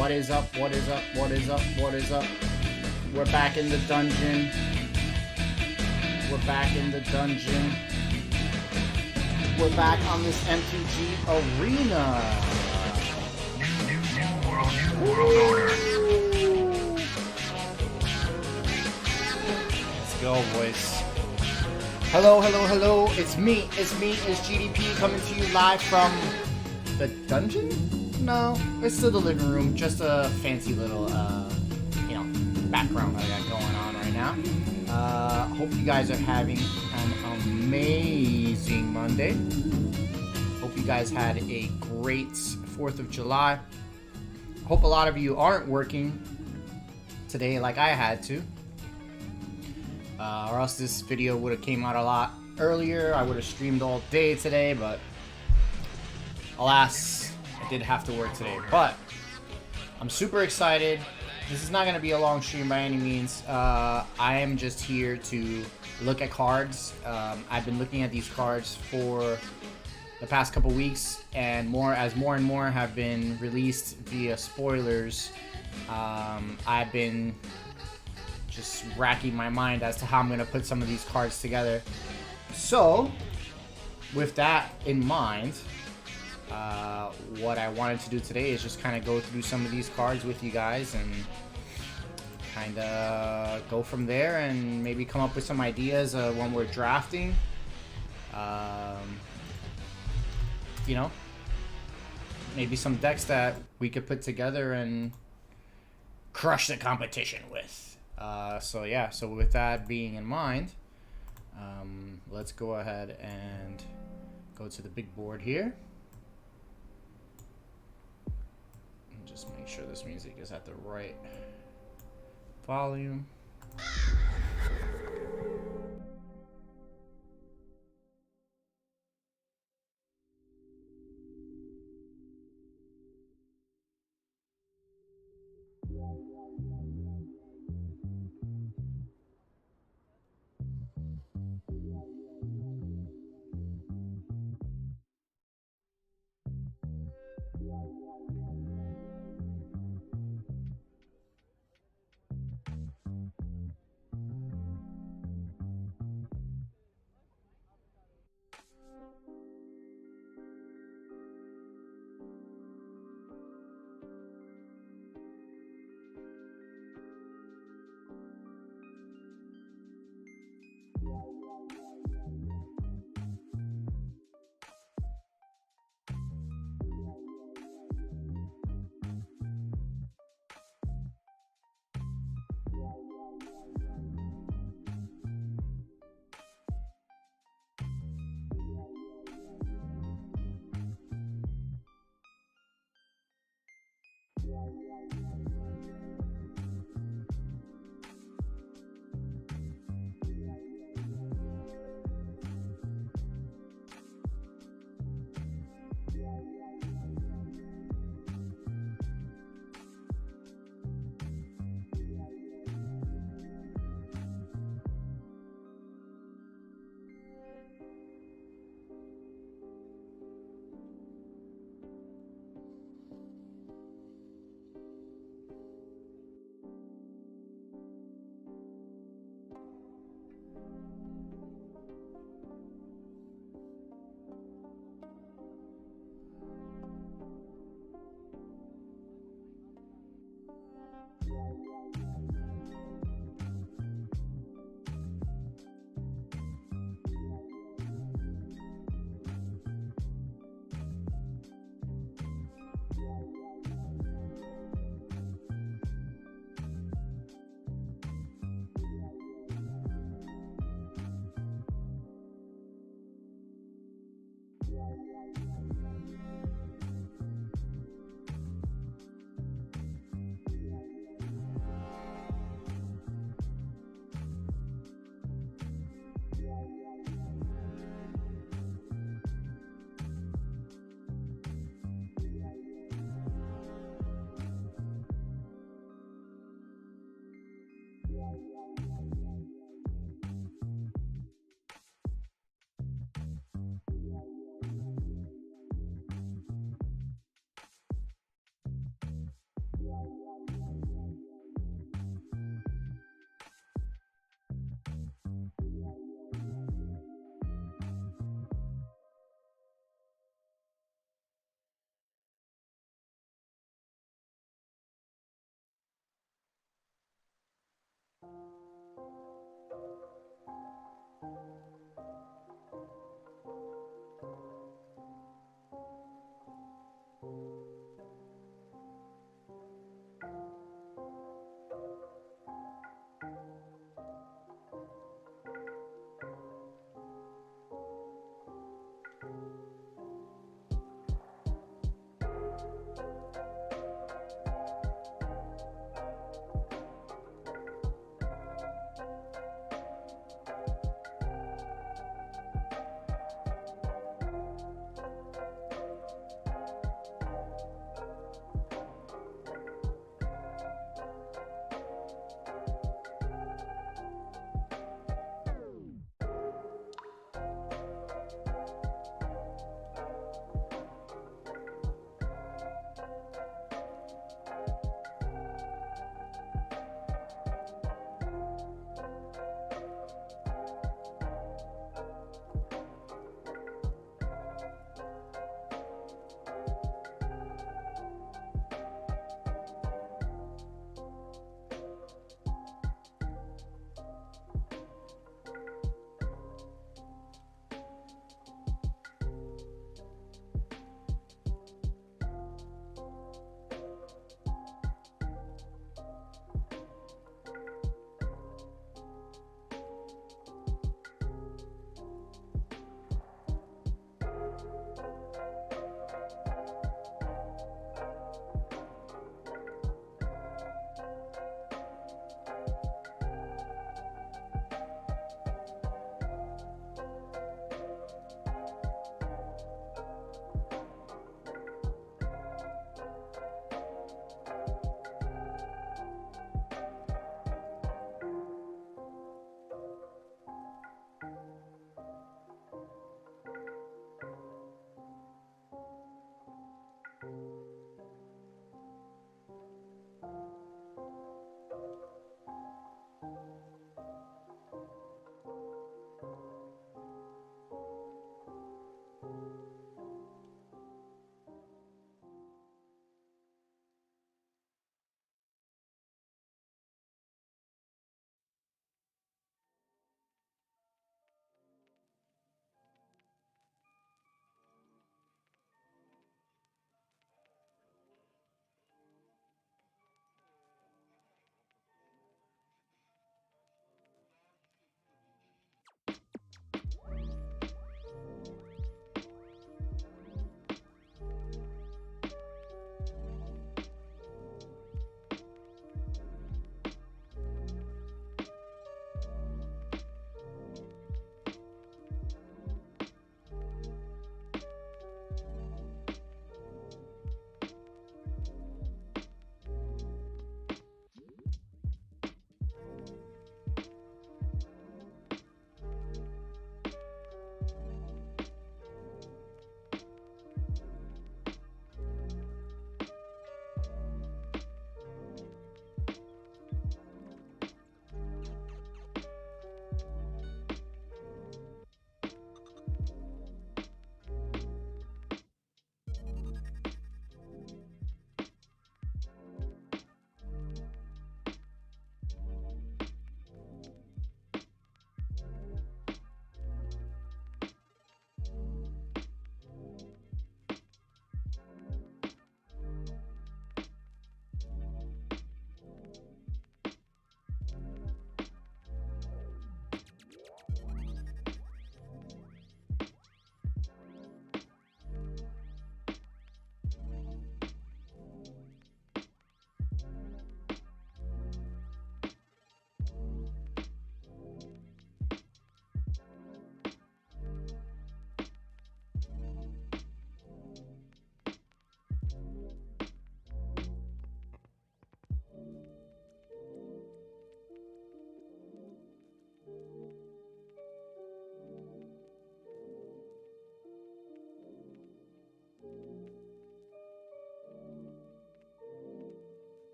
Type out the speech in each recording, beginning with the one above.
What is up? What is up? What is up? What is up? We're back in the dungeon. We're back in the dungeon. We're back on this MTG arena. Let's go, boys. Hello, hello, hello. It's me. It's GDP coming to you live from the dungeon? No, it's still the living room. Just a fancy little, background that I got going on right now. Hope you guys are having an amazing Monday. Hope you guys had a great 4th of July. Hope a lot of you aren't working today like I had to. Or else this video would have came out a lot earlier. I would have streamed all day today, but alas, I did have to work today. But I'm super excited. This is not going to be a long stream by any means. I am just here to look at cards. I've been looking at these cards for the past couple weeks, and more and more have been released via spoilers. I've been just racking my mind as to how I'm going to put some of these cards together. So, with that in mind, what I wanted to do today is just kind of go through some of these cards with you guys and kind of go from there and maybe come up with some ideas when we're drafting. Maybe some decks that we could put together and crush the competition with. So with that being in mind, let's go ahead and go to the big board here. And just make sure this music is at the right volume.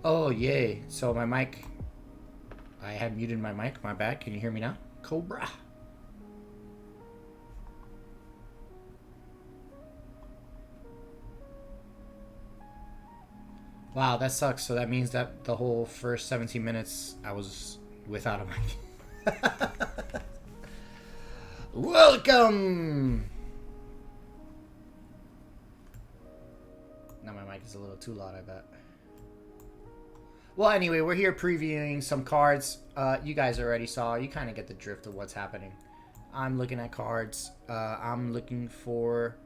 Oh, yay. So my mic, I had muted my mic. My bad. Can you hear me now? Cobra. Wow, that sucks. So that means that the whole first 17 minutes I was without a mic. Welcome! Now my mic is a little too loud, I bet. Well, anyway, we're here previewing some cards. You guys already saw. You kind of get the drift of what's happening. I'm looking at cards. I'm looking for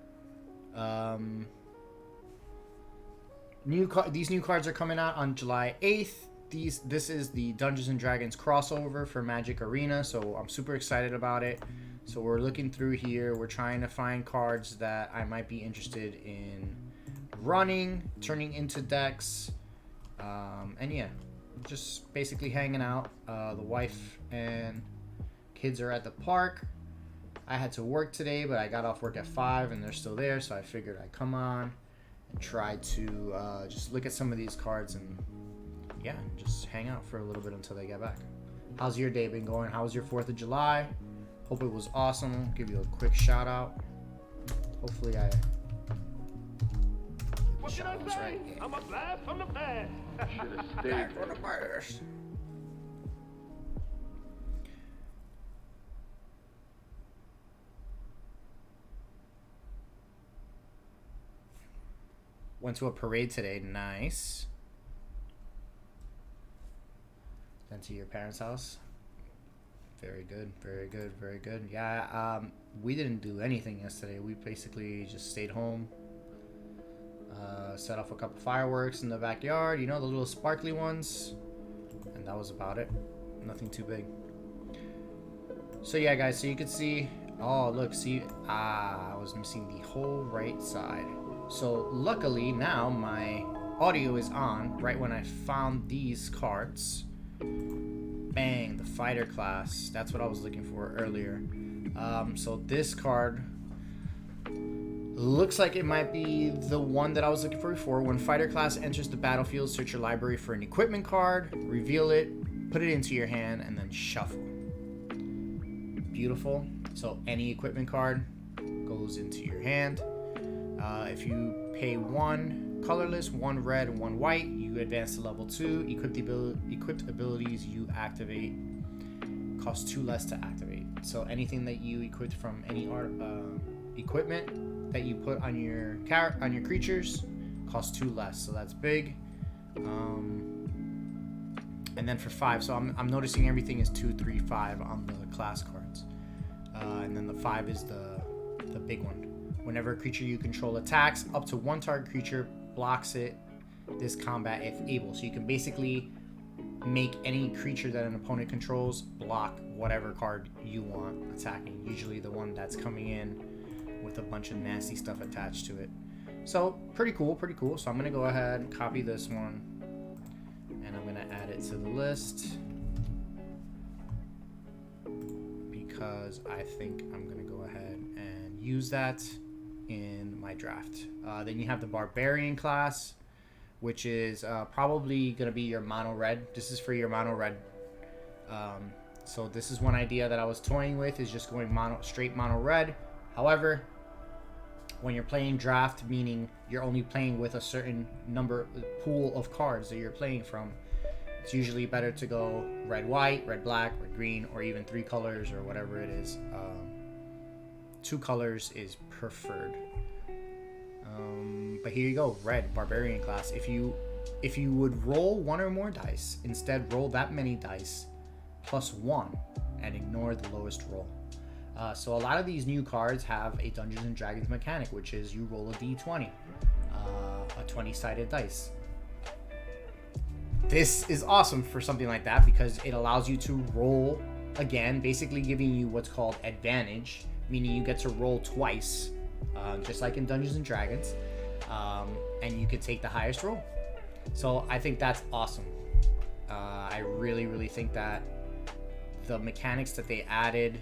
these new cards are coming out on July 8th. This is the Dungeons and Dragons crossover for Magic Arena, so I'm super excited about it. So we're looking through here. We're trying to find cards that I might be interested in running, turning into decks. And yeah, just basically hanging out. The wife and kids are at the park. I had to work today, but I got off work at 5 and they're still there, so I figured I'd come on and try to just look at some of these cards and yeah, just hang out for a little bit until they get back. How's your day been going? How was your 4th of July? Hope it was awesome. I'll give you a quick shout out. Hopefully I... What can I say? Right. Yeah. I'm a blast from the past. Should have stayed from the past. Went to a parade today. Nice. Then to your parents' house. Very good. Very good. Very good. Yeah. We didn't do anything yesterday. We basically just stayed home. Set off a couple fireworks in the backyard. You know, the little sparkly ones. And that was about it. Nothing too big. So yeah, guys. So you could see. Oh, look. See. I was missing the whole right side. So luckily now my audio is on right when I found these cards. Bang, the fighter class. That's what I was looking for earlier. So this card looks like it might be the one that I was looking for before. When fighter class enters the battlefield, search your library for an equipment card, reveal it, put it into your hand, and then shuffle. Beautiful. So any equipment card goes into your hand. If you pay 1 colorless, 1 red, and 1 white, you advance to level 2. Equipped abilities you activate cost 2 less to activate. So anything that you equipped from any equipment that you put on your creatures costs 2 less. So that's big. And then for 5, so I'm noticing everything is 2, 3, 5 on the class cards. And then the 5 is the big one. Whenever a creature you control attacks, up to 1 target creature blocks it this combat if able. So you can basically make any creature that an opponent controls block whatever card you want attacking. Usually the one that's coming in with a bunch of nasty stuff attached to it. So pretty cool, pretty cool. So I'm going to go ahead and copy this one. And I'm going to add it to the list. Because I think I'm going to go ahead and use that in my draft. Then you have the Barbarian class, which is probably going to be your mono red. This is for your mono red. So this is one idea that I was toying with, is just going straight mono red. However, when you're playing draft, meaning you're only playing with a certain pool of cards that you're playing from, it's usually better to go red white, red black, red green, or even 3 colors or whatever it is. 2 colors is preferred. But here you go, red Barbarian class. If you would roll 1 or more dice, instead roll that many dice plus 1 and ignore the lowest roll. So a lot of these new cards have a Dungeons and Dragons mechanic, which is you roll a d20, a 20-sided dice. This is awesome for something like that because it allows you to roll again, basically giving you what's called advantage, meaning you get to roll twice, just like in Dungeons and Dragons, and you could take the highest roll. So I think that's awesome. I really, really think that the mechanics that they added.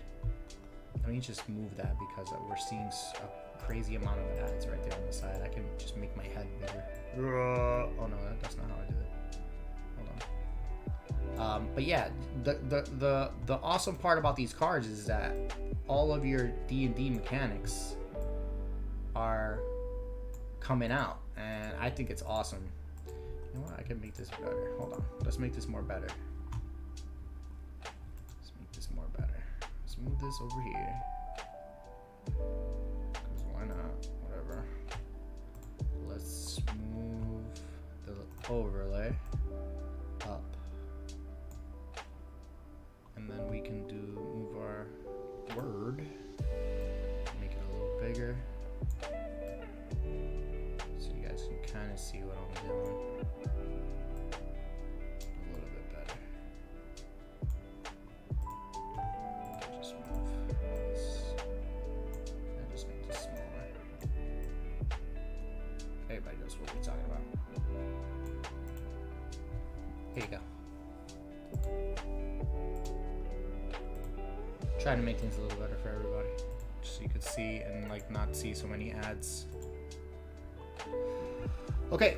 Let me just move that because we're seeing a crazy amount of ads right there on the side. I can just make my head bigger. Oh no, that's not how I do it. But yeah, the awesome part about these cards is that all of your D&D mechanics are coming out, and I think it's awesome. You know what? I can make this better. Hold on. Let's make this more better. Let's make this more better. Let's move this over here. Because why not? Whatever. Let's move the overlay up. And then we can move our word. Make it a little bigger. So you guys can kind of see what I'm doing. A little bit better. Just move this. And just make this smaller. Everybody knows what we're talking about. Here you go. Trying to make things a little better for everybody. Just so you could see and like not see so many ads. Okay,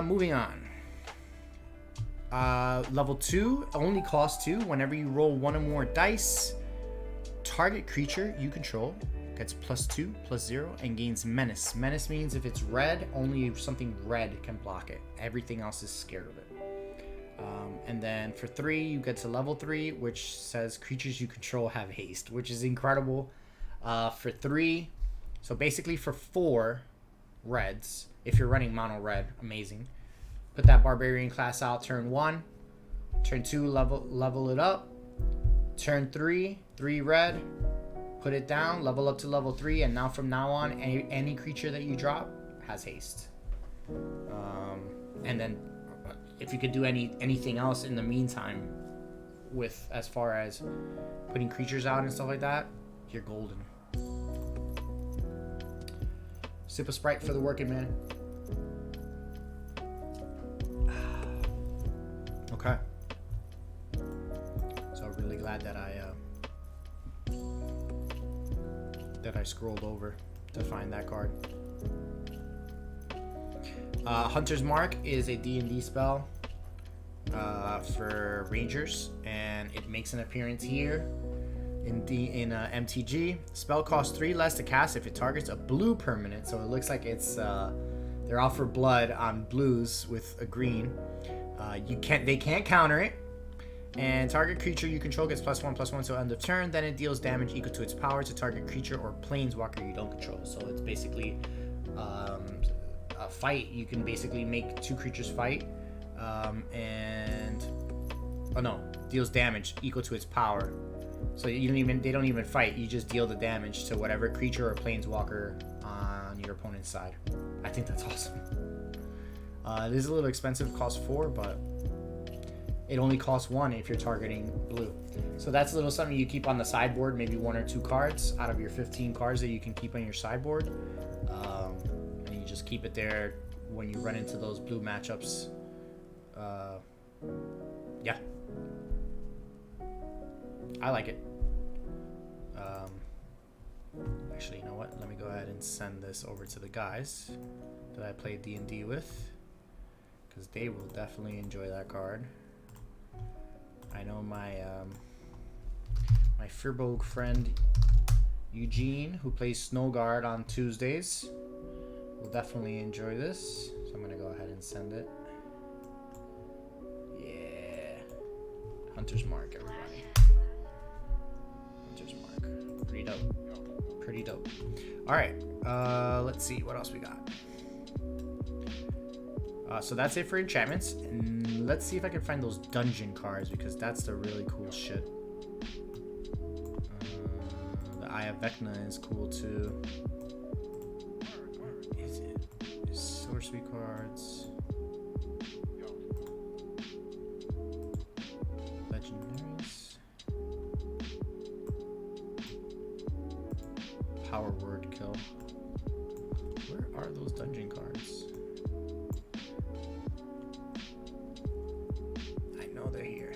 moving on. Level 2 only costs 2. Whenever you roll 1 or more dice, target creature you control gets +2, +0, and gains menace. Menace means if it's red, only something red can block it. Everything else is scared of it. And then for 3, you get to level 3, which says creatures you control have haste, which is incredible. For 3, so basically for 4 reds, if you're running mono red, amazing. Put that barbarian class out turn 1. Turn 2, level it up. Turn 3, 3 red. Put it down, level up to level 3, and now from now on, any creature that you drop has haste. And then if you could do anything else in the meantime, with as far as putting creatures out and stuff like that, you're golden. Sip of Sprite for the working man. Okay. So I'm really glad that I scrolled over to find that card. Hunter's Mark is a D&D spell for Rangers, and it makes an appearance here in MTG. Spell costs 3 less to cast if it targets a blue permanent. So it looks like it's they're out for blood on blues with a green. They can't counter it. And target creature you control gets +1/+1 till end of turn. Then it deals damage equal to its power to target creature or planeswalker you don't control. So it's basically a fight. You can basically make 2 creatures fight, deals damage equal to its power. So they don't even fight. You just deal the damage to whatever creature or planeswalker on your opponent's side. I think that's awesome. It is a little expensive. It costs 4, but it only costs 1 if you're targeting blue. So that's a little something you keep on the sideboard, maybe 1 or 2 cards out of your 15 cards that you can keep on your sideboard. And you just keep it there when you run into those blue matchups. Yeah. I like it. Actually, you know what? Let me go ahead and send this over to the guys that I play D&D with, because they will definitely enjoy that card. I know my my Firbolg friend Eugene, who plays Snow Guard on Tuesdays, will definitely enjoy this. So I'm gonna go ahead and send it. Yeah, Hunter's Mark, everybody. Hunter's Mark, pretty dope. Pretty dope. All right, let's see what else we got. So that's it for enchantments. And let's see if I can find those dungeon cards, because that's the really cool shit. The Eye of Vecna is cool too. Where is it? Sorcery cards. Legendaries. Power Word Kill. Where are those dungeon cards? They're here.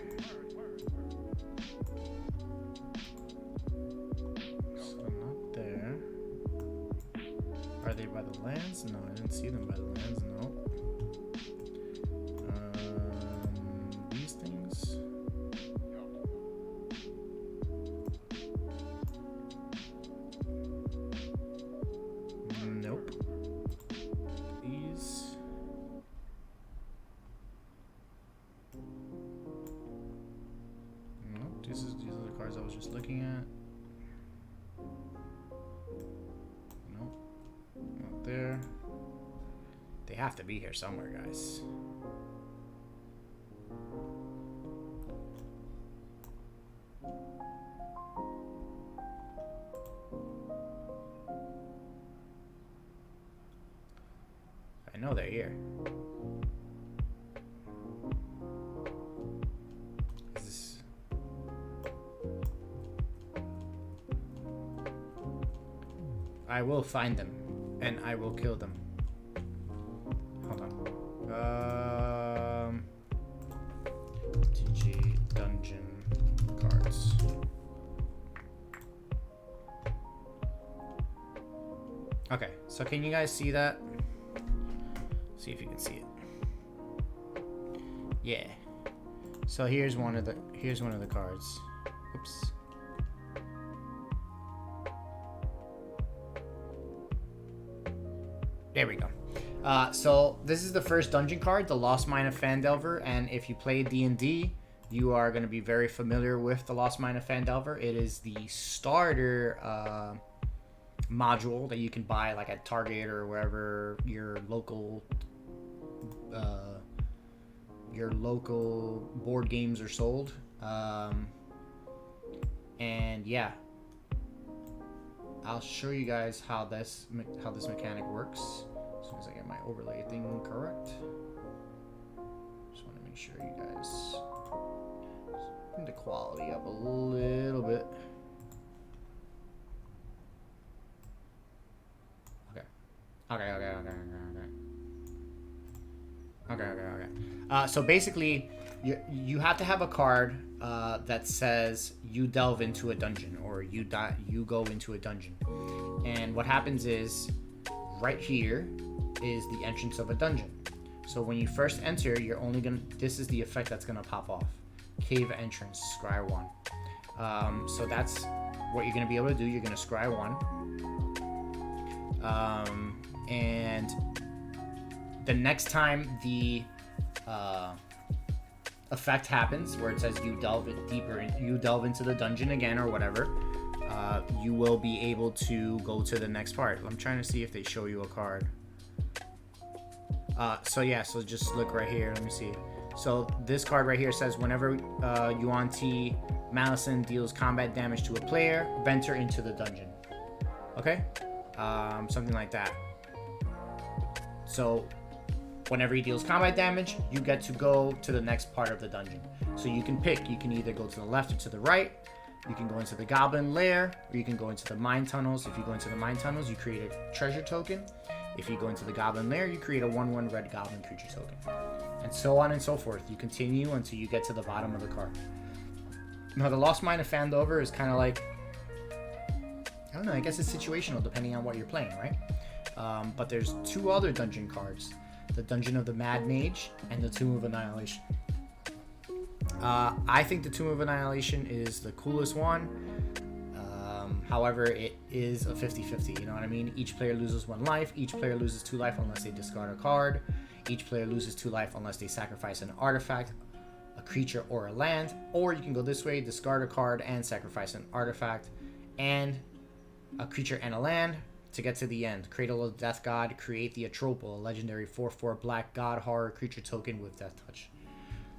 So not there. Are they by the lands? No, I didn't see them by the lands. No. These things. They have to be here somewhere, guys. I know they're here. Is this... I will find them, and I will kill them. Hold on. TG dungeon cards. Okay, so can you guys see that? See if you can see it. Yeah. So here's one of the cards. Oops. There we go. So this is the first dungeon card, the Lost Mine of Phandelver, and if you play D&D, you are going to be very familiar with the Lost Mine of Phandelver. It is the starter module that you can buy like at Target or wherever your local board games are sold. And yeah, I'll show you guys how this mechanic works as soon as I get my overlay thing correct. Just want to make sure you guys bring the quality up a little bit. Okay. So basically, you have to have a card that says you delve into a dungeon or you go into a dungeon. And what happens is, right here is the entrance of a dungeon. So when you first enter, you're only gonna. This is the effect that's gonna pop off. Cave entrance, scry 1. So that's what you're gonna be able to do. You're gonna scry 1. And the next time the effect happens, where it says you delve into the dungeon again or whatever, you will be able to go to the next part. I'm trying to see if they show you a card. So just look right here. Let me see. So this card right here says whenever Yuan Ti Malison deals combat damage to a player, enter into the dungeon. Okay? Something like that. So whenever he deals combat damage, you get to go to the next part of the dungeon. So you can pick. You can either go to the left or to the right. You can go into the goblin lair, or you can go into the mine tunnels. If you go into the mine tunnels, you create a treasure token. If you go into the goblin lair, you create a 1/1 red goblin creature token. And so on and so forth. You continue until you get to the bottom of the card. Now, the Lost Mine of Phandelver is kind of like, I don't know, I guess it's situational depending on what you're playing, right? But there's two other dungeon cards. The Dungeon of the Mad Mage and the Tomb of Annihilation. I think the Tomb of Annihilation is the coolest one. However, it is a 50-50, you know what I mean? Each player loses 1 life. Each player loses 2 life unless they discard a card. Each player loses 2 life unless they sacrifice an artifact, a creature, or a land. Or you can go this way, discard a card and sacrifice an artifact and a creature and a land to get to the end. Cradle of the Death God, create the Atropal, a legendary 4/4 black god horror creature token with Death Touch.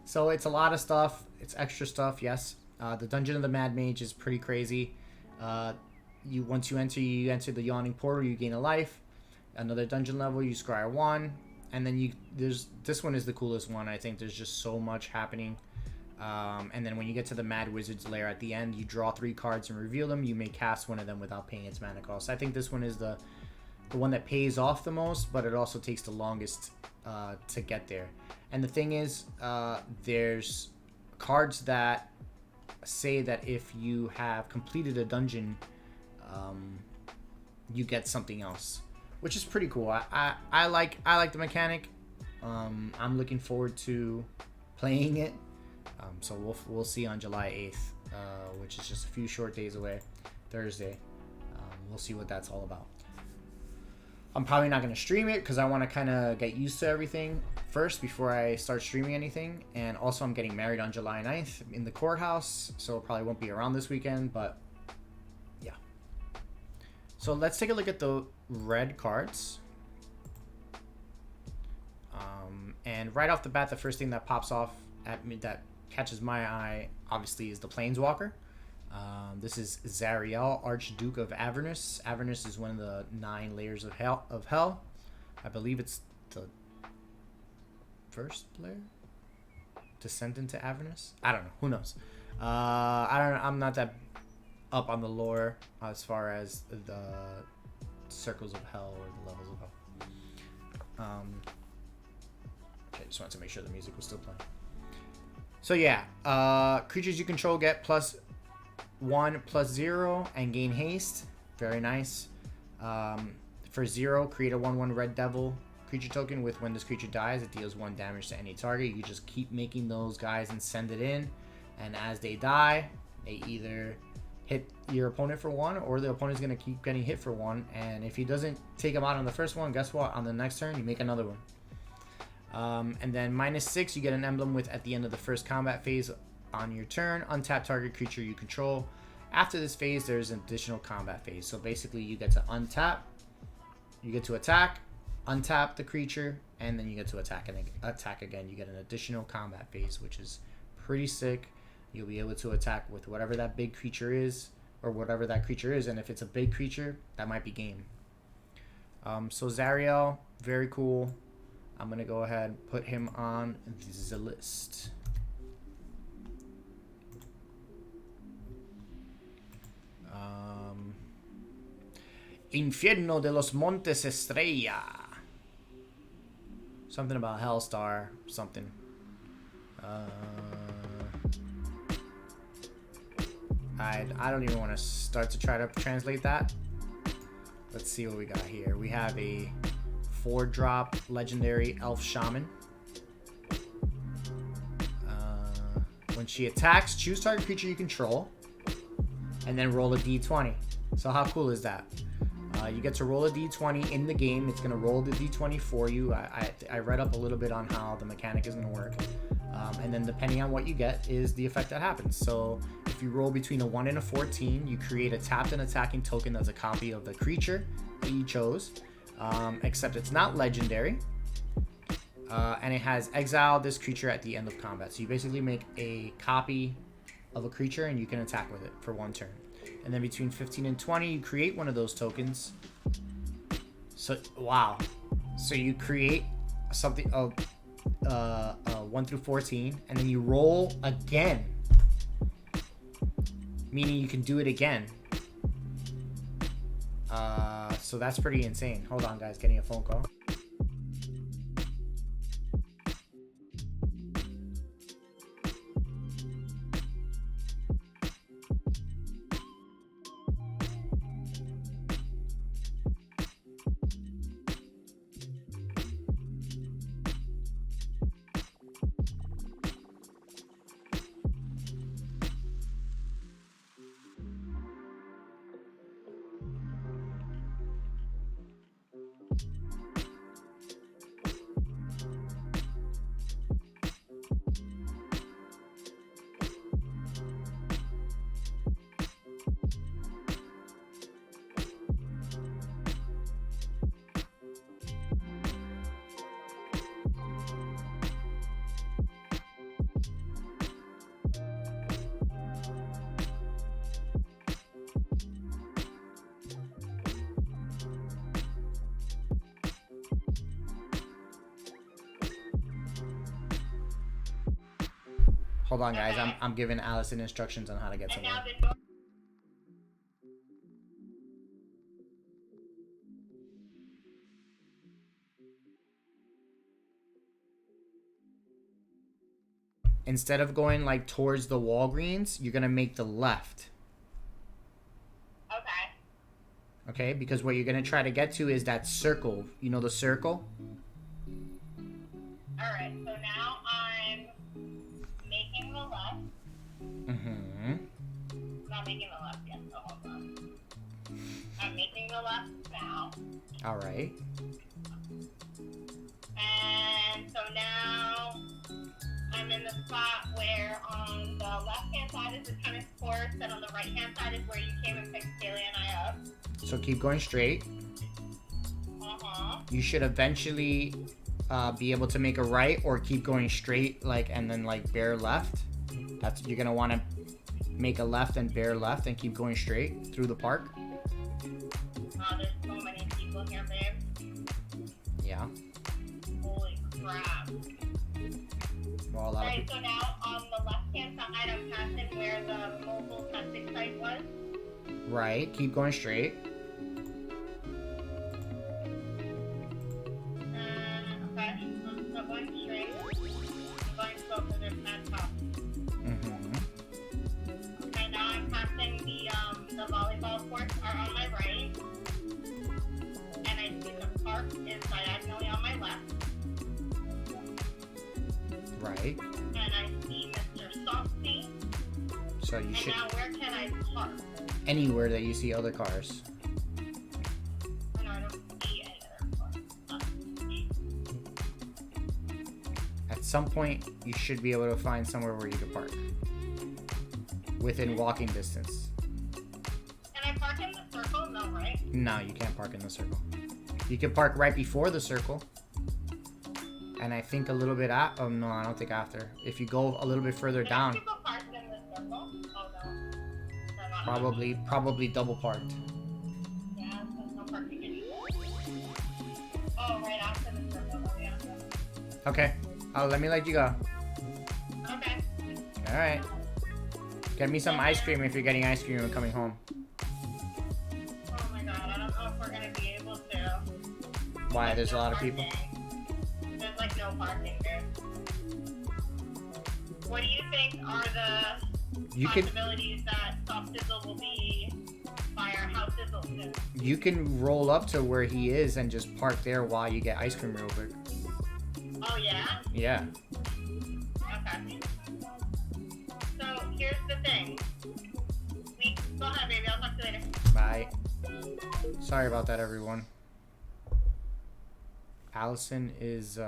So it's a lot of stuff. It's extra stuff, yes. The Dungeon of the Mad Mage is pretty crazy. Once you enter the Yawning Portal, you gain a life. Another dungeon level, you scry 1, and then this one is the coolest one. I think there's just so much happening. And then when you get to the Mad Wizard's Lair at the end, you draw 3 cards and reveal them. You may cast one of them without paying its mana cost. I think this one is the one that pays off the most, but it also takes the longest to get there. And the thing is, there's cards that say that if you have completed a dungeon, you get something else, which is pretty cool. I like the mechanic. I'm looking forward to playing it. So we'll see on July 8th, which is just a few short days away, Thursday. We'll see what that's all about. I'm probably not going to stream it because I want to kind of get used to everything first before I start streaming anything. And also I'm getting married on July 9th in the courthouse, so it probably won't be around this weekend, but yeah. So let's take a look at the red cards. And right off the bat, the first thing that pops off at me that catches my eye, obviously, is the Planeswalker. This is Zariel, Archduke of Avernus. Avernus is one of the 9 layers of hell. I believe it's the first layer? Descendant to Avernus? I don't know. Who knows? I'm not that up on the lore as far as the circles of hell or the levels of hell. Okay, just wanted to make sure the music was still playing. So yeah, creatures you control get +1/+0 and gain haste. Very nice. For 0, create a 1/1 red devil creature token with when this creature dies, it deals 1 damage to any target. You just keep making those guys and send it in. And as they die, they either hit your opponent for 1 or the opponent's going to keep getting hit for 1. And if he doesn't take them out on the first one, guess what? On the next turn, you make another one. And then -6, you get an emblem with at the end of the first combat phase on your turn, untap target creature you control. After this phase, there's an additional combat phase. So basically, you get to untap, you get to attack, untap the creature, and then you get to attack again. You get an additional combat phase, which is pretty sick. You'll be able to attack with whatever that big creature is, or whatever that creature is, and if it's a big creature, that might be game. So Zariel, very cool. I'm gonna go ahead and put him on the list. Infierno de los Montes Estrella. Something about Hellstar. Something. I don't even want to start to try to translate that. Let's see what we got here. We have a 4-drop legendary elf shaman. When she attacks, choose target creature you control, and then roll a d20. So how cool is that? You get to roll a d20 in the game. It's going to roll the d20 for you. I read up a little bit on how the mechanic is going to work. And then depending on what you get is the effect that happens. So if you roll between a 1 and a 14, you create a tapped and attacking token that's a copy of the creature that you chose. Except it's not legendary. And it has exile this creature at the end of combat. So you basically make a copy of a creature and you can attack with it for 1 turn. And then between 15 and 20, you create one of those tokens. So, wow. So you create something of 1 through 14, and then you roll again. Meaning you can do it again. So that's pretty insane. Hold on, guys. Getting a phone call. Hold on, guys. I'm giving Allison instructions on how to get somewhere. Instead of going like towards the Walgreens, you're gonna make the left. Okay. Okay, because what you're gonna try to get to is that circle. You know the circle? Alright, so now I'm making the left. Mm-hmm. Not making the left yet, so hold on. I'm making the left now. Alright. And so now I'm in the spot where on the left-hand side is the tennis courts, and on the right-hand side is where you came and picked Kaylee and I up. So keep going straight. Uh-huh. You should eventually be able to make a right or keep going straight, like, and then like bear left. That's, you're gonna want to make a left and bear left and keep going straight through the park. There's so many people here, babe. Yeah. Holy crap. Well, a lot of Alright, people. so now on the left-hand side, I'm passing where the mobile testing site was. Right. Keep going straight. Okay, I'm still going straight. I'm going slow because there's mad top. Mm-hmm. Okay, now I'm passing the volleyball courts are on my right. And I see the park is diagonally on my left. Right. And I see Mr. Softy. So you And should now where can I park? anywhere that you see other cars. Oh, no, I don't see any other cars. At some point, you should be able to find somewhere where you can park within walking distance. Can I park in the circle? No, right? No, you can't park in the circle. You can park right before the circle. And I think a little bit oh no, I don't think after. If you go a little bit further down, People parked in the circle? Oh, no. They're not. probably double parked. Yeah, there's no parking anymore. Oh, right after the circle. Oh, yeah. Okay. Let me let you go. Okay. All right. Get me some ice cream if you're getting ice cream and coming home. Oh my god, I don't know if we're gonna be able to. Why? There's a lot of people. There's like no parking there. What do you think are the You can possibilities that Soft Sizzle will be by our house Sizzle soon? you can roll up to where he is and just park there while you get ice cream real quick. Oh yeah? Yeah. Okay. So here's the thing. Go ahead, baby. I'll talk to you later. Bye. Sorry about that, everyone. Allison is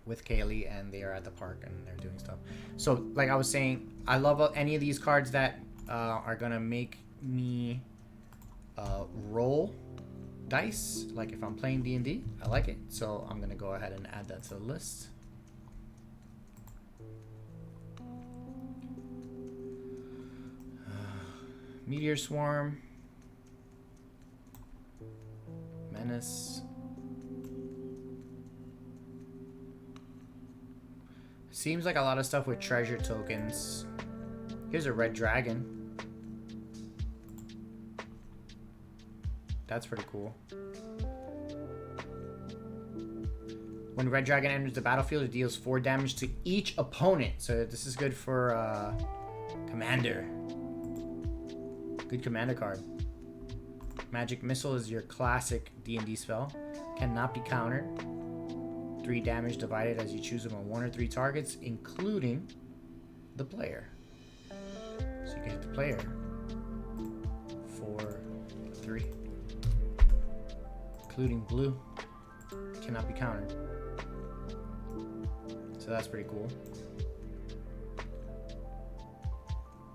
with Kaylee, and they are at the park and they're doing stuff. So, like I was saying, I love any of these cards that are gonna make me roll dice. Like if I'm playing D&D, I like it. So I'm gonna go ahead and add that to the list. Meteor Swarm, Menace. Seems like a lot of stuff with treasure tokens. Here's a red dragon. That's pretty cool. When red dragon enters the battlefield, it deals 4 damage to each opponent. So this is good for commander. Good commander card. Magic Missile is your classic D&D spell. Cannot be countered. 3 damage divided as you choose among 1 or 3 targets, including the player. So you can hit the player for 3. Including blue. Cannot be countered. So that's pretty cool.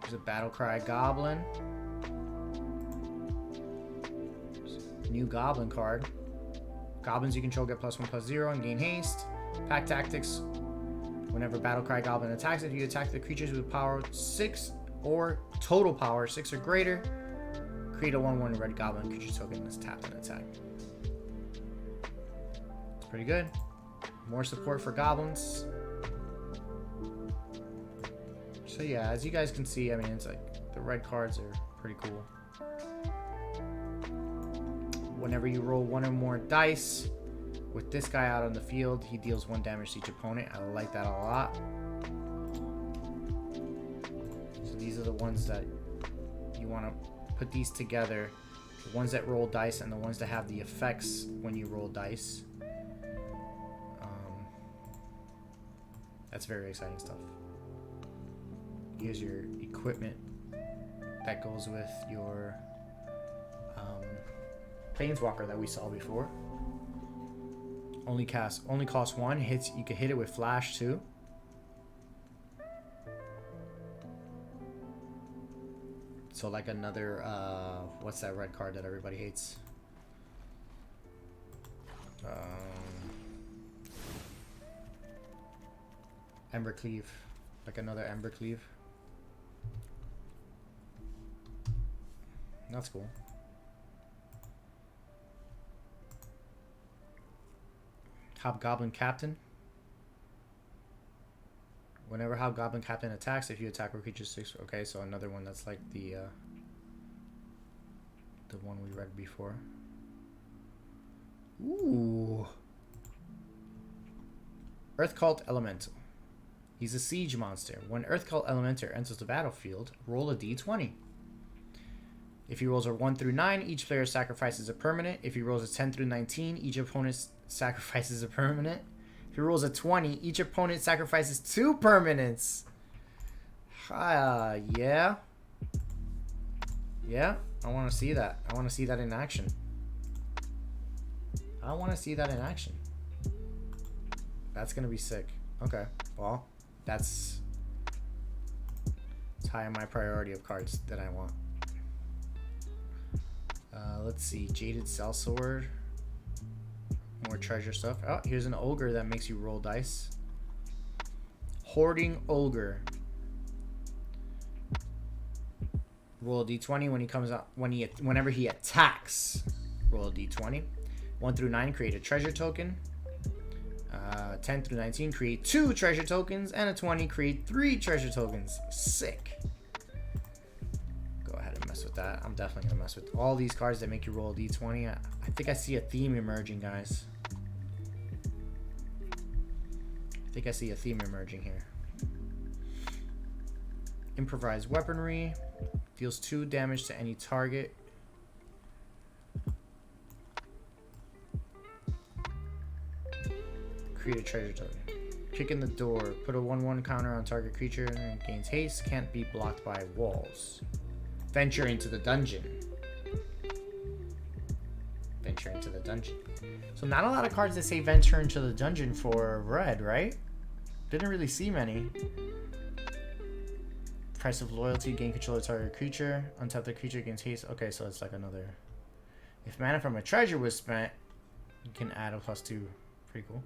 There's a Battlecry Goblin. New Goblin card. Goblins you control get +1/+0 and gain haste. Pack Tactics. Whenever Battlecry Goblin attacks, if you attack the creatures with power 6 or total power 6 or greater, create a 1/1 red goblin creature token that's tapped and attack. It's pretty good. More support for goblins. So yeah, as you guys can see, I mean, it's like the red cards are pretty cool. Whenever you roll 1 or more dice with this guy out on the field, he deals 1 damage to each opponent. I like that a lot. So these are the ones that you want to put these together. The ones that roll dice and the ones that have the effects when you roll dice. That's very exciting stuff. Here's your equipment that goes with your Planeswalker that we saw before. Only costs 1 hits. You can hit it with flash too. So like another what's that red card that everybody hates? Embercleave. Like another Embercleave. That's cool. Hobgoblin Captain. Whenever Hobgoblin Captain attacks, if you attack a creature 6... Okay, so another one that's like the one we read before. Ooh. Earth Cult Elemental. He's a siege monster. When Earth Cult Elemental enters the battlefield, roll a d20. If he rolls a 1 through 9, each player sacrifices a permanent. If he rolls a 10 through 19, each opponent sacrifices a permanent. If he rolls a 20, each opponent sacrifices 2 permanents. Yeah. Yeah, I want to see that. I want to see that in action. I want to see that in action. That's going to be sick. Okay, well, that's high on my priority of cards that I want. Let's see. Jaded Sellsword. More treasure stuff. Oh, here's an ogre that makes you roll dice. Hoarding Ogre. Roll a d20 when he comes out. Whenever he attacks, roll a d20. 1 through 9, create a treasure token. 10 through 19, create 2 treasure tokens. And a 20, create 3 treasure tokens. Sick. Go ahead and mess with that. I'm definitely going to mess with all these cards that make you roll a d20. I think I see a theme emerging, guys. I think I see a theme emerging here. Improvised Weaponry. Deals 2 damage to any target. Create a treasure token. Kick in the door. Put a 1/1 counter on target creature and gains haste. Can't be blocked by walls. Venture into the dungeon. Venture into the dungeon. So not a lot of cards that say venture into the dungeon for red, right? Didn't really see many. Price of Loyalty. Gain control of target creature. Untap the creature, gains haste. Okay, so it's like another... If mana from a treasure was spent, you can add a +2. Pretty cool.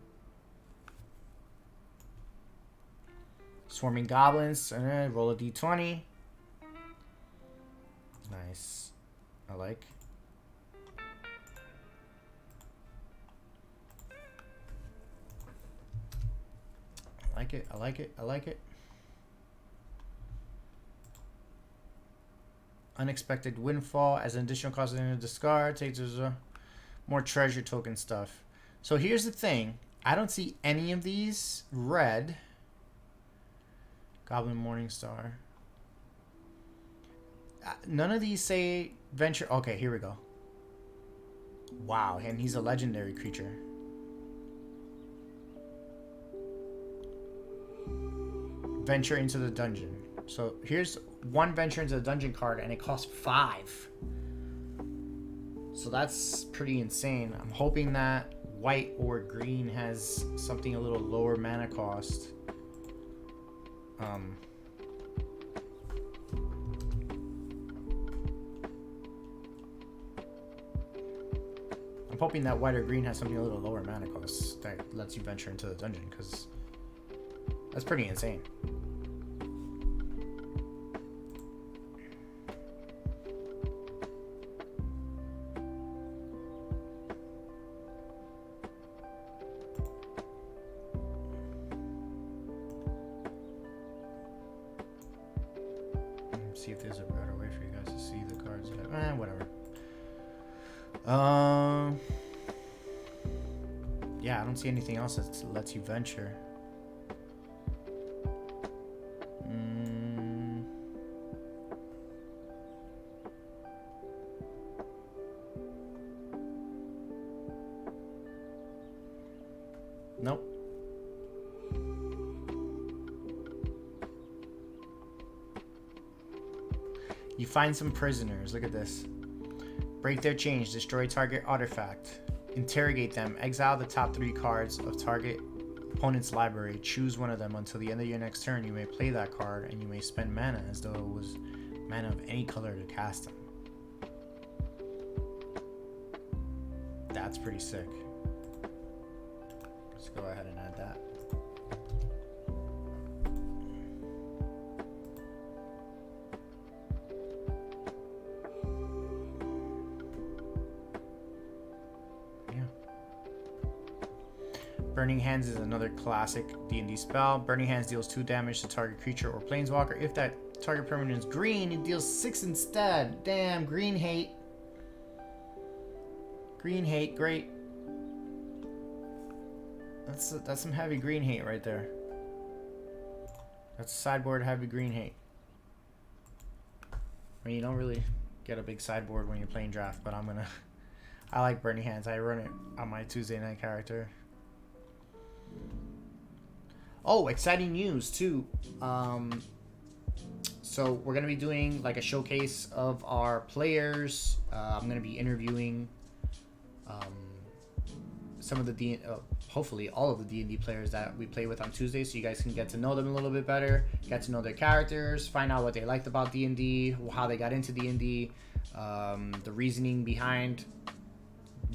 Swarming Goblins. Roll a d20. Nice. I like. I like it. I like it. I like it. Unexpected Windfall. As an additional cost in a discard, takes more treasure token stuff. So here's the thing. I don't see any of these red. Goblin Morningstar. None of these say venture. Okay, here we go. Wow, and he's a legendary creature. Venture into the dungeon. So here's one venture into the dungeon card, and it costs 5. So that's pretty insane. I'm hoping that white or green has something a little lower mana cost. I'm hoping that white or green has something a little lower mana cost that lets you venture into the dungeon, because that's pretty insane. See if there's a better way for you guys to see the cards. Whatever. Yeah, I don't see anything else that lets you venture. Nope. You find some prisoners. Look at this. Break their chains. Destroy target artifact. Interrogate them. Exile the top 3 cards of target opponent's library. Choose one of them. Until the end of your next turn, you may play that card, and you may spend mana as though it was mana of any color to cast them. That's pretty sick. Let's go ahead and add that. Burning Hands is another classic D&D spell. Burning Hands deals 2 damage to target creature or planeswalker. If that target permanent is green, it deals 6 instead. Damn, green hate. Green hate, great. That's some heavy green hate right there. That's sideboard heavy green hate. I mean, you don't really get a big sideboard when you're playing draft, but I like Burning Hands. I run it on my Tuesday night character. Oh, exciting news too. So we're gonna be doing like a showcase of our players. I'm gonna be interviewing some of the hopefully all of the D&D players that we play with on Tuesday, so you guys can get to know them a little bit better, get to know their characters, find out what they liked about D&D, how they got into D&D, the reasoning behind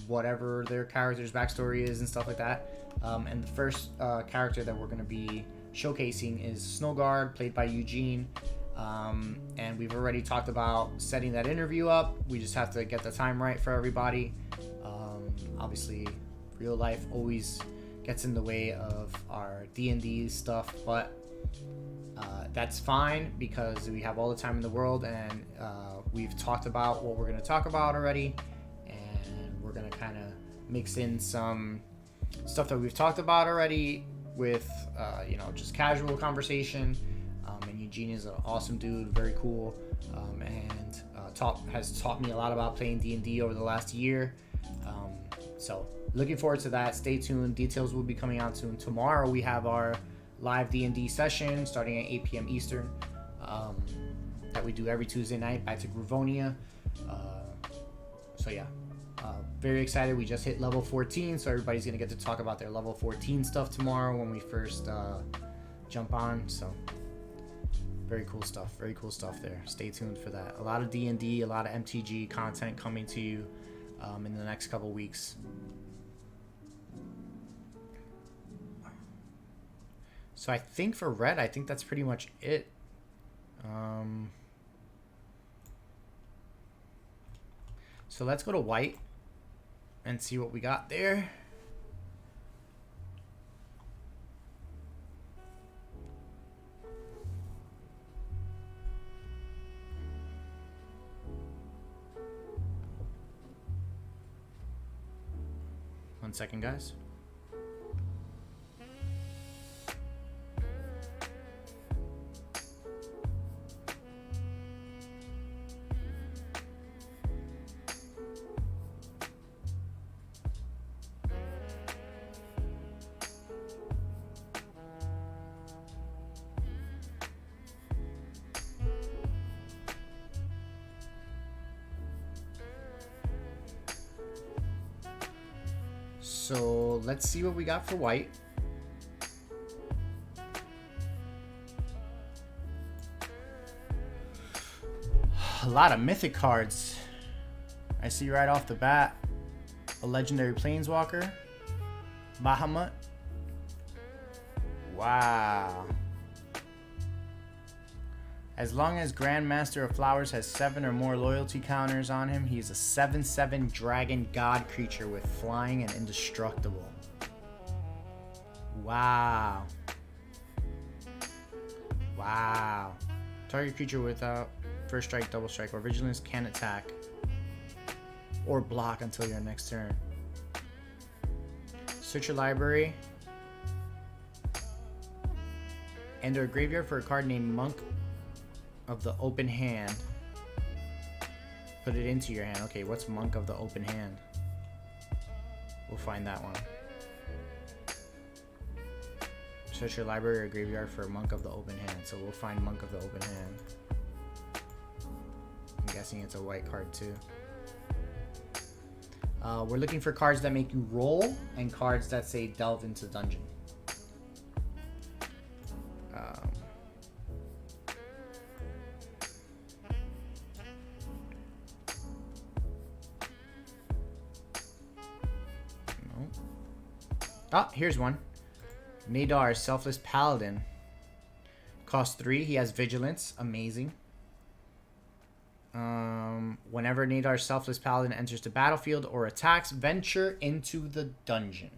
whatever their character's backstory is and stuff like that. And the first character that we're going to be showcasing is Snowguard, played by Eugene. And we've already talked about setting that interview up. We just have to get the time right for everybody. Obviously, real life always gets in the way of our D&D stuff, but that's fine because we have all the time in the world, and we've talked about what we're going to talk about already, and we're going to kind of mix in some stuff that we've talked about already with just casual conversation. And Eugene is an awesome dude, very cool, and has taught me a lot about playing D&D over the last year. So looking forward to that. Stay tuned. Details will be coming out soon. Tomorrow we have our live D&D session starting at 8 p.m. Eastern that we do every Tuesday night back to Gravonia. So yeah, very excited. We just hit level 14, so everybody's going to get to talk about their level 14 stuff tomorrow when we first jump on. So very cool stuff. Very cool stuff there. Stay tuned for that. A lot of D&D, a lot of MTG content coming to you in the next couple weeks. So I think for red, I think that's pretty much it. So let's go to white and see what we got there. One second, guys. So let's see what we got for white. A lot of mythic cards. I see right off the bat a legendary planeswalker, Bahamut. Wow. As long as Grandmaster of Flowers has 7 or more loyalty counters on him, he is a 7/7 dragon god creature with flying and indestructible. Wow. Wow. Target creature without first strike, double strike, or vigilance can attack or block until your next turn. Search your library. Enter a graveyard for a card named Monk of the Open Hand. Put it into your hand. Okay, what's Monk of the Open Hand? We'll find that one. Search your library or graveyard for Monk of the Open Hand. So we'll find Monk of the Open Hand. I'm guessing it's a white card too. We're looking for cards that make you roll and cards that say delve into dungeon. Oh, here's one. Nadar, Selfless Paladin. Cost 3. He has Vigilance. Amazing. Whenever Nadar, Selfless Paladin enters the battlefield or attacks, venture into the dungeon.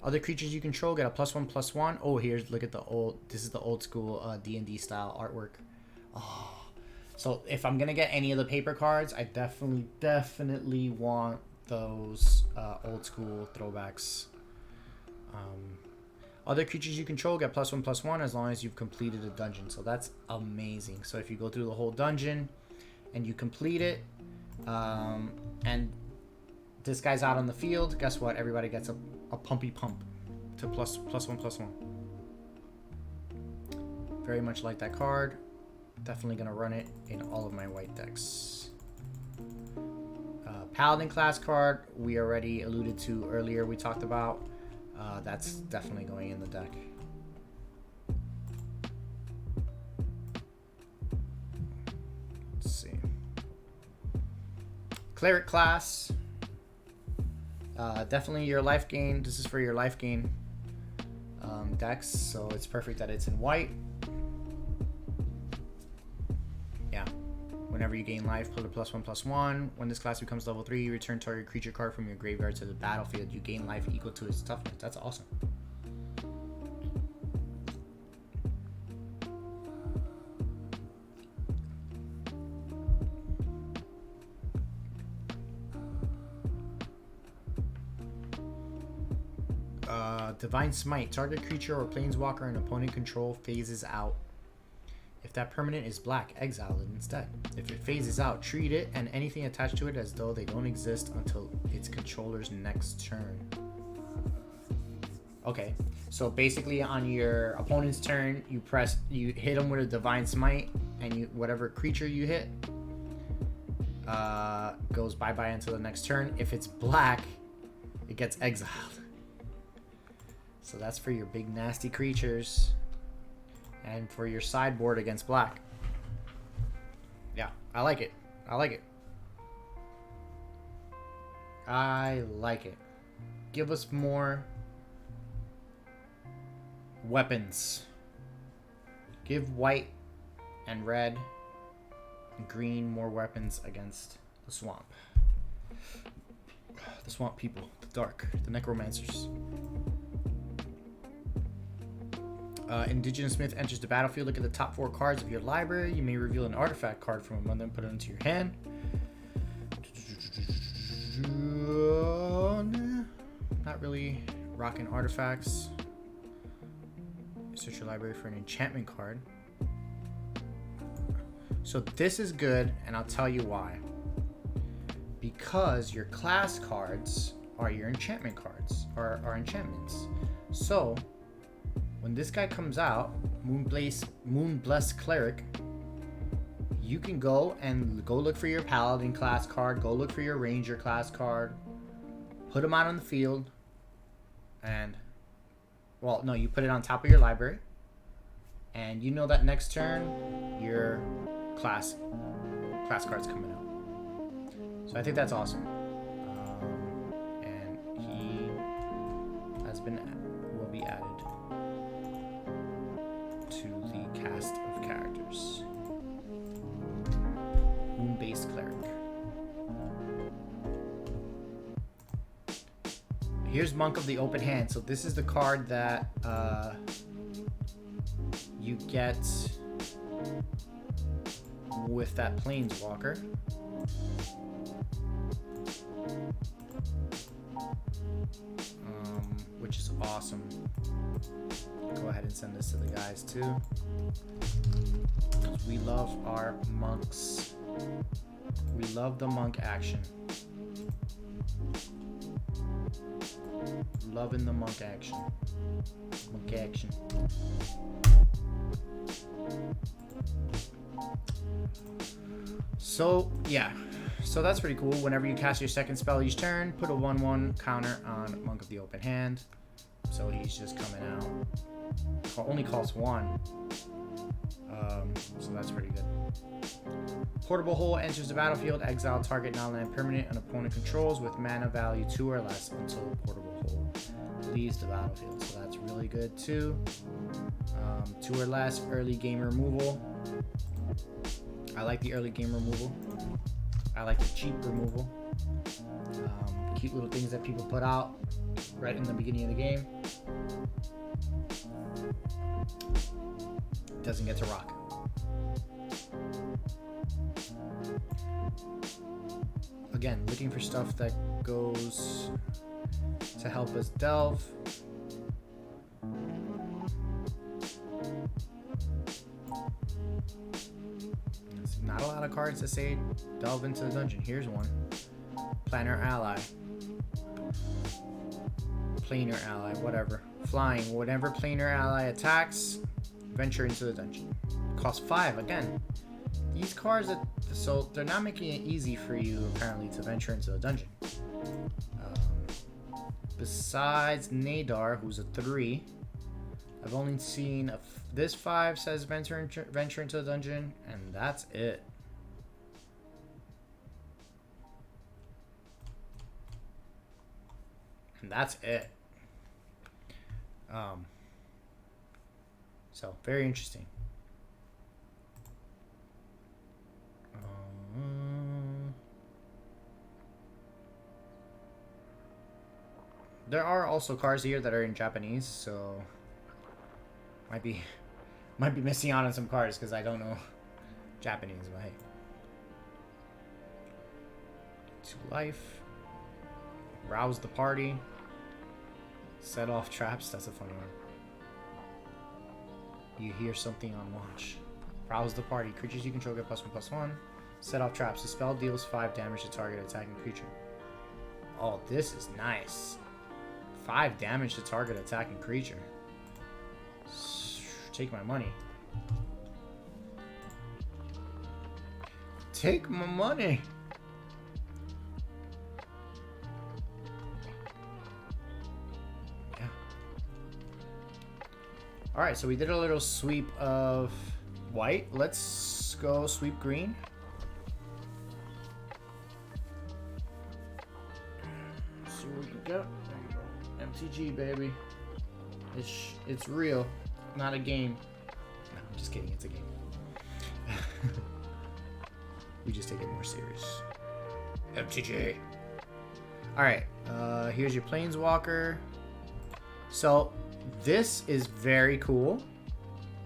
Other creatures you control get a +1/+1. Oh, here's, look at the old, this is the old school D&D style artwork. Oh, so if I'm gonna get any of the paper cards, I definitely want those old school throwbacks. Other creatures you control get +1/+1 as long as you've completed a dungeon. So that's amazing. So if you go through the whole dungeon and you complete it, and this guy's out on the field, guess what? Everybody gets a pumpy pump to +1/+1. Very much like that card. Definitely gonna run it in all of my white decks. Paladin class card, we already alluded to earlier, we talked about. That's definitely going in the deck. Let's see. Cleric class. Definitely your life gain. This is for your life gain decks, so it's perfect that it's in white. Yeah. Whenever you gain life, put a +1/+1. When this class becomes level 3, you return target creature card from your graveyard to the battlefield. You gain life equal to its toughness. That's awesome. Divine Smite. Target creature or planeswalker an opponent control phases out. If that permanent is black, exile it instead. If it phases out, treat it and anything attached to it as though they don't exist until its controller's next turn. Okay, so basically on your opponent's turn, you hit them with a Divine Smite, and whatever creature you hit goes bye-bye until the next turn. If it's black, it gets exiled. So that's for your big nasty creatures and for your sideboard against black. Yeah, I like it. I like it. I like it. Give us more weapons. Give white and red and green more weapons against the swamp. The swamp people, the dark, the necromancers. Indigenous Myth enters the battlefield. Look at the top 4 cards of your library. You may reveal an artifact card from among them, put it into your hand. Not really rocking artifacts. Search your library for an enchantment card. So this is good, and I'll tell you why. Because your class cards are your enchantment cards, are enchantments. So when this guy comes out, Moonblessed Cleric, you can go look for your Paladin class card, go look for your Ranger class card, put them out on the field, and, well, no, you put it on top of your library, and you know that next turn, your class card's coming out. So I think that's awesome. And he will be added to the cast of characters. Moon-based Cleric. Here's Monk of the Open Hand. So this is the card that you get with that Planeswalker. Which is awesome. Go ahead and send this to the guys too. We love our monks. We love the monk action. Loving the monk action. Monk action. So, yeah. So that's pretty cool. Whenever you cast your second spell each turn, put a 1/1 counter on Monk of the Open Hand. So he's just coming out. Only costs 1. So that's pretty good. Portable Hole enters the battlefield. Exile target non-land permanent an opponent controls with mana value 2 or less until the Portable Hole leaves the battlefield. So that's really good too. 2 or less early game removal. I like the early game removal. I like the cheap removal. Cute little things that people put out right in the beginning of the game. Doesn't get to rock. Again, looking for stuff that goes to help us delve. There's not a lot of cards that say delve into the dungeon. Here's one. Planar ally. Planar ally, whatever. Flying. Whenever planar ally attacks, venture into the dungeon. Cost 5 again. These cards that so they're not making it easy for you apparently to venture into the dungeon. Besides Nadar, who's a 3, I've only seen this 5 says venture into the dungeon, and that's it. And that's it. So very interesting. There are also cards here that are in Japanese, so might be missing out on some cards because I don't know Japanese. But hey, 2 life. Rouse the party. Set off traps. That's a funny one. You hear something on watch. Rouse the party. Creatures you control get +1/+1. Set off traps. The spell deals 5 damage to target attacking creature. Oh, this is nice. 5 damage to target attacking creature. Take my money. Take my money. Yeah. Alright, so we did a little sweep of white. Let's go sweep green. Let's see what we can get. MTG, baby. It's real, not a game. No, I'm just kidding. It's a game. We just take it more serious. MTG. All right. Here's your Planeswalker. So this is very cool.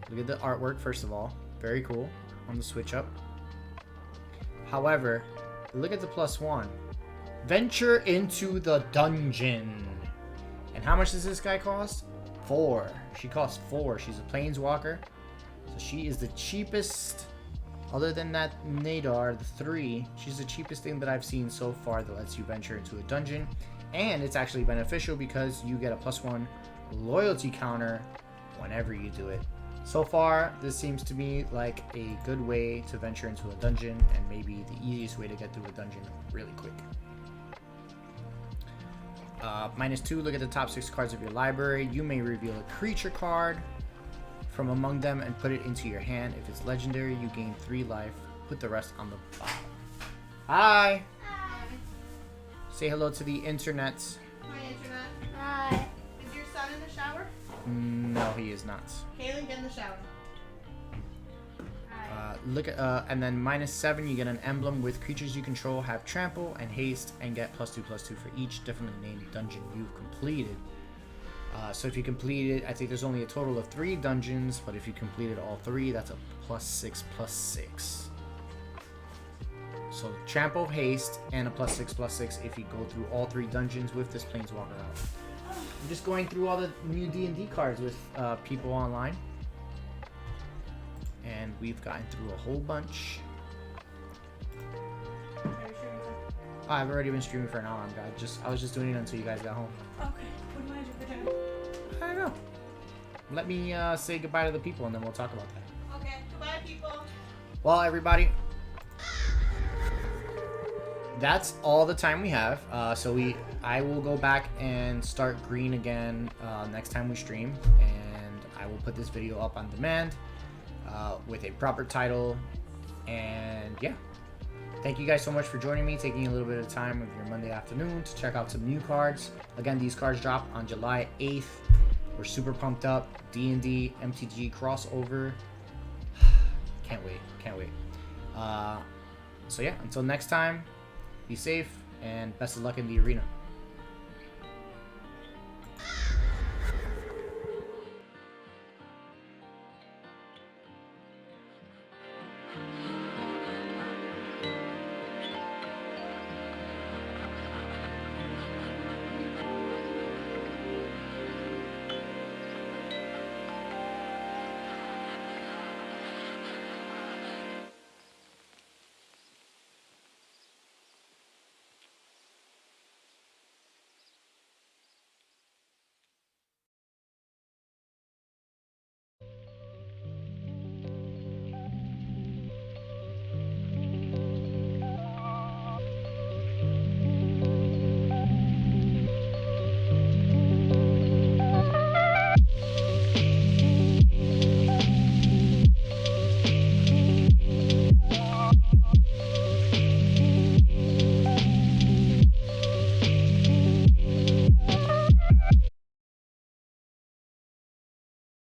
Look at the artwork first of all. Very cool on the switch up. However, look at the +1. Venture into the dungeon. And how much does this guy cost? 4. She costs 4. She's a Planeswalker. So she is the cheapest, other than that Nadar, the 3. She's the cheapest thing that I've seen so far that lets you venture into a dungeon. And it's actually beneficial because you get a +1 loyalty counter whenever you do it. So far, this seems to me like a good way to venture into a dungeon and maybe the easiest way to get through a dungeon really quick. -2, look at the top 6 cards of your library. You may reveal a creature card from among them and put it into your hand. If it's legendary, you gain 3 life. Put the rest on the bottom. Hi! Hi. Say hello to the internet. Hi, Internet. Hi. Is your son in the shower? No, he is not. Kaylin, get in the shower. Hi. Look at and then -7, you get an emblem with creatures you control have trample and haste and get +2/+2 for each differently named dungeon you've completed. So if you completed, I think there's only a total of 3 dungeons, but if you completed all 3, that's a +6/+6. So trample, haste, and a +6/+6 if you go through all 3 dungeons with this Planeswalker out. I'm just going through all the new D&D cards with people online. And we've gotten through a whole bunch. I've already been streaming for an hour. I was just doing it until you guys got home. Okay. What do you want to do for dinner? I don't know. Let me say goodbye to the people and then we'll talk about that. Okay. Goodbye, people. Well, everybody, that's all the time we have. I will go back and start green again next time we stream, and I will put this video up on demand with a proper title. And yeah, thank you guys so much for joining me, taking a little bit of time of your Monday afternoon to check out some new cards. Again, these cards drop on July 8th. We're super pumped up. D&D, MTG crossover. Can't wait. So yeah, until next time, be safe and best of luck in the arena.